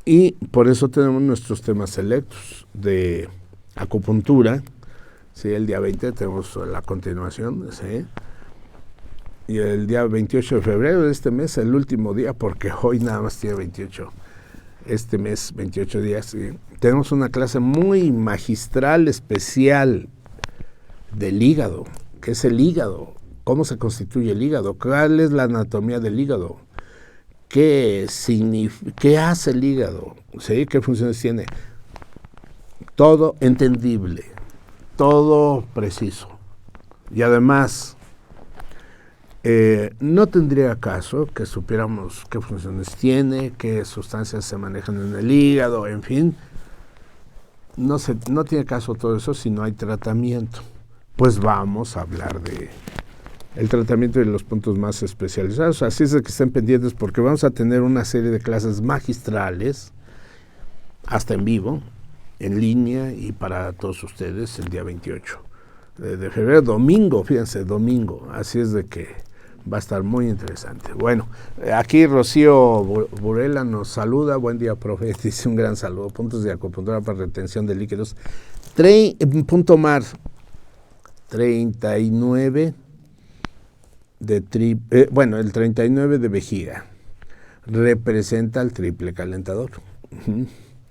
Y por eso tenemos nuestros temas selectos de acupuntura, ¿sí? El día 20 tenemos la continuación, ¿sí? Y el día 28 de febrero de este mes, el último día, porque hoy nada más tiene 28, este mes 28 días, ¿sí? Tenemos una clase muy magistral, especial del hígado. ¿Qué es el hígado? ¿Cómo se constituye el hígado? ¿Cuál es la anatomía del hígado? ¿Qué hace el hígado? ¿Sí? ¿Qué funciones tiene? Todo entendible, todo preciso. Y además, no tendría caso que supiéramos qué funciones tiene, qué sustancias se manejan en el hígado, en fin. No tiene caso todo eso si no hay tratamiento. Pues vamos a hablar de el tratamiento de los puntos más especializados. Así es de que estén pendientes porque vamos a tener una serie de clases magistrales, hasta en vivo, en línea y para todos ustedes el día 28 de febrero, domingo, fíjense, domingo. Así es de que va a estar muy interesante. Bueno, aquí Rocío Burela nos saluda. Buen día, profe. Dice un gran saludo. Puntos de acupuntura para retención de líquidos. Punto mar 39 de el 39 de vejiga representa el triple calentador.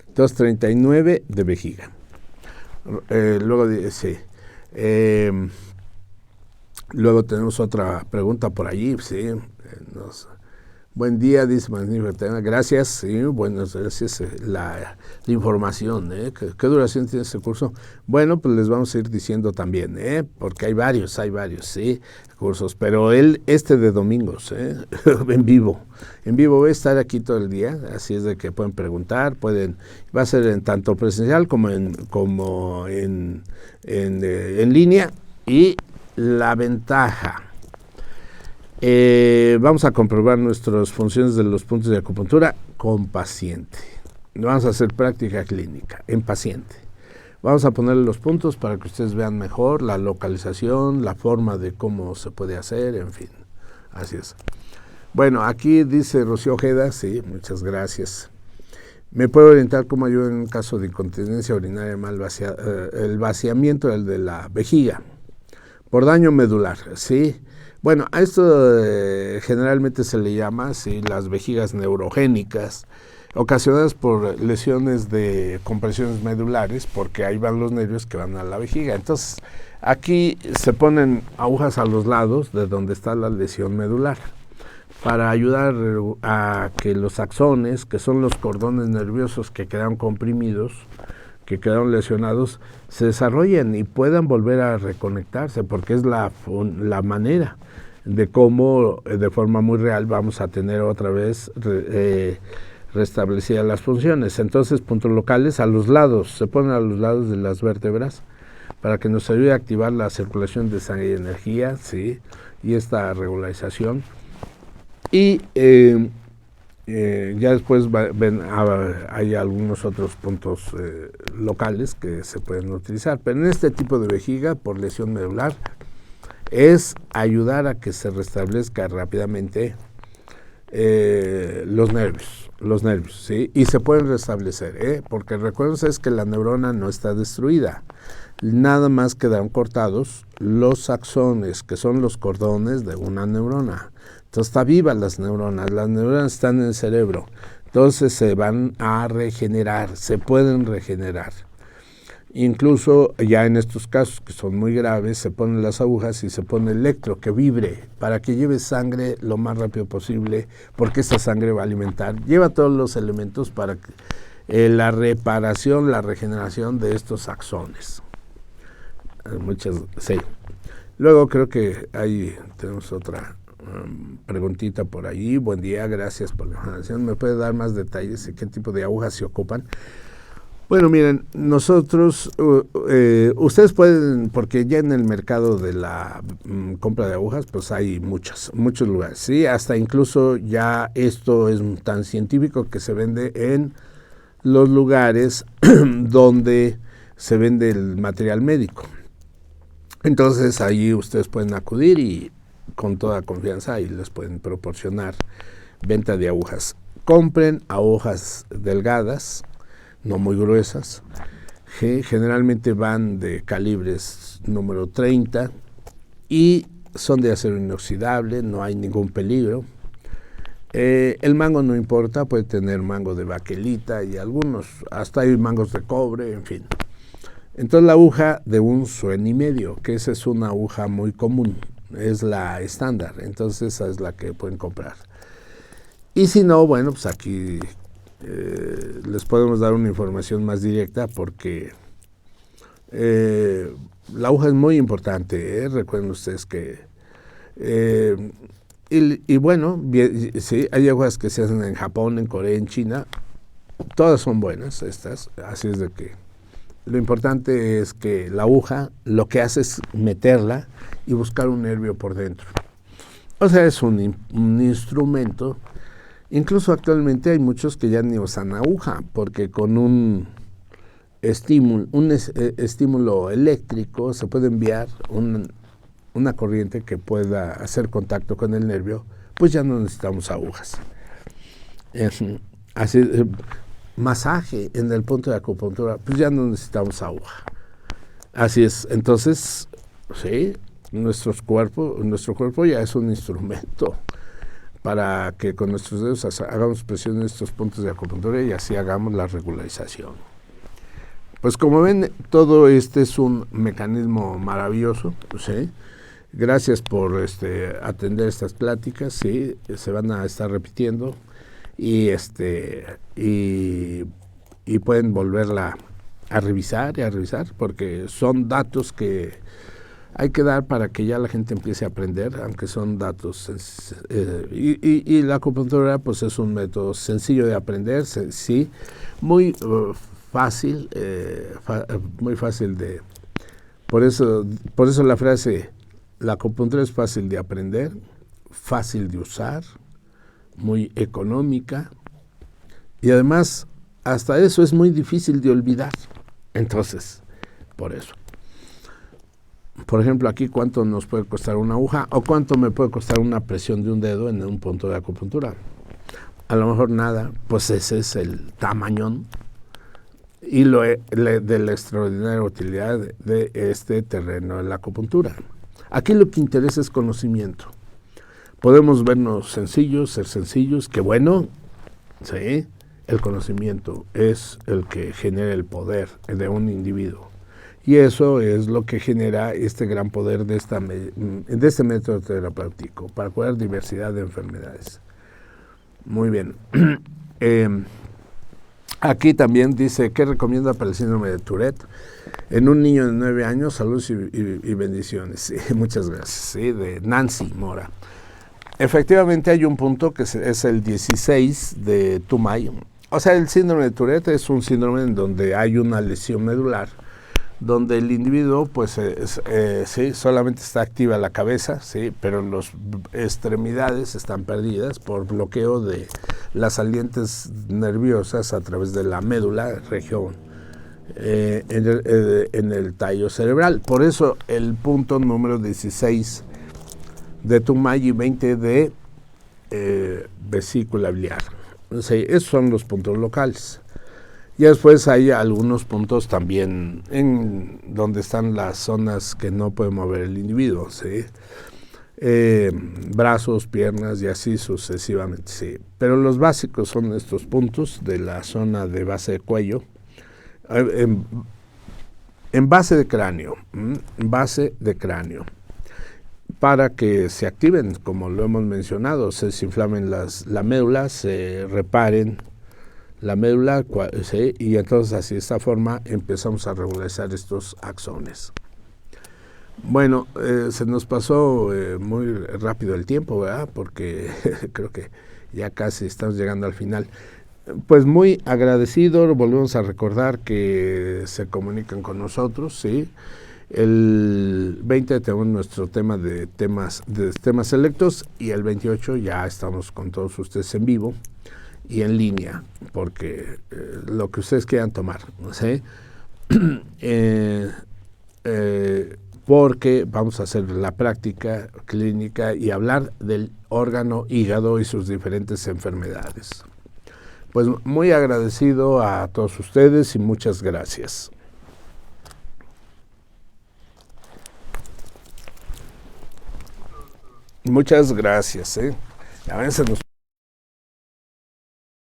Entonces 39 de vejiga. Luego dice, luego tenemos otra pregunta por allí, sí. Buen día, dice magnífico. Gracias, sí, buenas gracias. La información, ¿Qué duración tiene este curso? Bueno, pues les vamos a ir diciendo también, porque hay varios, sí, cursos, pero este de domingos, en vivo. En vivo voy a estar aquí todo el día, así es de que pueden preguntar, va a ser en tanto presencial como en línea. Y la ventaja, vamos a comprobar nuestras funciones de los puntos de acupuntura con paciente. Vamos a hacer práctica clínica en paciente. Vamos a ponerle los puntos para que ustedes vean mejor la localización, la forma de cómo se puede hacer, en fin. Así es. Bueno, aquí dice Rocío Ojeda, sí, muchas gracias. ¿Me puede orientar cómo ayuda en un caso de incontinencia urinaria mal el vaciamiento de la vejiga por daño medular? Sí. Bueno, a esto generalmente se le llama las vejigas neurogénicas, ocasionadas por lesiones de compresiones medulares, porque ahí van los nervios que van a la vejiga. Entonces, aquí se ponen agujas a los lados de donde está la lesión medular, para ayudar a que los axones, que son los cordones nerviosos que quedan comprimidos, que quedaron lesionados, se desarrollen y puedan volver a reconectarse, porque es la manera de cómo de forma muy real vamos a tener otra vez restablecidas las funciones. Entonces, puntos locales a los lados, se ponen a los lados de las vértebras para que nos ayude a activar la circulación de sangre y energía, ¿sí? Y esta regularización. Y ya después hay algunos otros puntos locales que se pueden utilizar, pero en este tipo de vejiga por lesión medular es ayudar a que se restablezca rápidamente los nervios, ¿sí? Y se pueden restablecer, porque recuerden que la neurona no está destruida, nada más quedaron cortados los axones, que son los cordones de una neurona. Entonces está viva las neuronas están en el cerebro, entonces se van a regenerar, se pueden regenerar. Incluso ya en estos casos que son muy graves, se ponen las agujas y se pone electro que vibre para que lleve sangre lo más rápido posible, porque esta sangre va a alimentar, lleva todos los elementos para la reparación, la regeneración de estos axones. Sí. Luego creo que ahí tenemos otra preguntita por ahí. Buen día, gracias por la información. ¿Me puede dar más detalles de qué tipo de agujas se ocupan? Bueno, miren, nosotros, ustedes pueden, porque ya en el mercado de la compra de agujas, pues hay muchos lugares, ¿sí? Hasta incluso ya esto es tan científico que se vende en los lugares donde se vende el material médico. Entonces ahí ustedes pueden acudir y con toda confianza y les pueden proporcionar venta de agujas. Compren agujas delgadas, no muy gruesas, que generalmente van de calibres número 30 y son de acero inoxidable, no hay ningún peligro. El mango no importa, puede tener mango de baquelita y algunos, hasta hay mangos de cobre, en fin. Entonces la aguja de 1,5 suenes, que esa es una aguja muy común, es la estándar, entonces esa es la que pueden comprar. Y si no, bueno, pues aquí les podemos dar una información más directa porque la aguja es muy importante, recuerden ustedes que y bueno, sí, hay agujas que se hacen en Japón, en Corea, en China, todas son buenas estas, así es de que lo importante es que la aguja lo que hace es meterla y buscar un nervio por dentro. O sea, es un instrumento. Incluso actualmente hay muchos que ya ni usan aguja, porque con un estímulo eléctrico se puede enviar una corriente que pueda hacer contacto con el nervio, pues ya no necesitamos agujas. Así, masaje en el punto de acupuntura, pues ya no necesitamos aguja. Así es, entonces, sí, nuestro cuerpo ya es un instrumento para que con nuestros dedos hagamos presión en estos puntos de acupuntura y así hagamos la regularización. Pues como ven, todo este es un mecanismo maravilloso, ¿sí? Gracias por atender estas pláticas, sí, se van a estar repitiendo y pueden volverla a revisar porque son datos que hay que dar para que ya la gente empiece a aprender, aunque son datos. Y la acupuntura pues es un método sencillo de aprender, sí, muy fácil, muy fácil de... Por eso la frase, la acupuntura es fácil de aprender, fácil de usar, muy económica y además hasta eso es muy difícil de olvidar. Entonces, por eso. Por ejemplo, aquí cuánto nos puede costar una aguja o cuánto me puede costar una presión de un dedo en un punto de acupuntura. A lo mejor nada, pues ese es el tamañón y de la extraordinaria utilidad de este terreno de la acupuntura. Aquí lo que interesa es conocimiento. Podemos vernos sencillos, ser sencillos, que bueno, sí, el conocimiento es el que genera el poder de un individuo. Y eso es lo que genera este gran poder de este método terapéutico para curar diversidad de enfermedades. Muy bien. Aquí también dice, ¿qué recomienda para el síndrome de Tourette? En un niño de 9 años, salud y bendiciones. Sí, muchas gracias. Sí, de Nancy Mora. Efectivamente hay un punto que es el 16 de Tumay. O sea, el síndrome de Tourette es un síndrome en donde hay una lesión medular, donde el individuo, pues, sí, solamente está activa la cabeza, sí, pero las extremidades están perdidas por bloqueo de las salientes nerviosas a través de la médula, región, en el tallo cerebral. Por eso el punto número 16 de Tumay y 20 de vesícula biliar. Sí, esos son los puntos locales. Y después hay algunos puntos también en donde están las zonas que no puede mover el individuo, ¿sí? Brazos, piernas y así sucesivamente, sí. Pero los básicos son estos puntos de la zona de base de cuello, en base de cráneo, para que se activen, como lo hemos mencionado, se desinflamen la médula, se reparen la médula, ¿sí? Y entonces así de esta forma empezamos a regularizar estos axones. Bueno, se nos pasó muy rápido el tiempo, ¿verdad? Porque creo que ya casi estamos llegando al final. Pues muy agradecido, volvemos a recordar que se comunican con nosotros, ¿sí? El 20 tenemos nuestro tema de temas selectos y el 28 ya estamos con todos ustedes en vivo y en línea, porque lo que ustedes quieran tomar, ¿sí? Porque vamos a hacer la práctica clínica y hablar del órgano hígado y sus diferentes enfermedades. Pues muy agradecido a todos ustedes y muchas gracias. Muchas gracias. A veces nos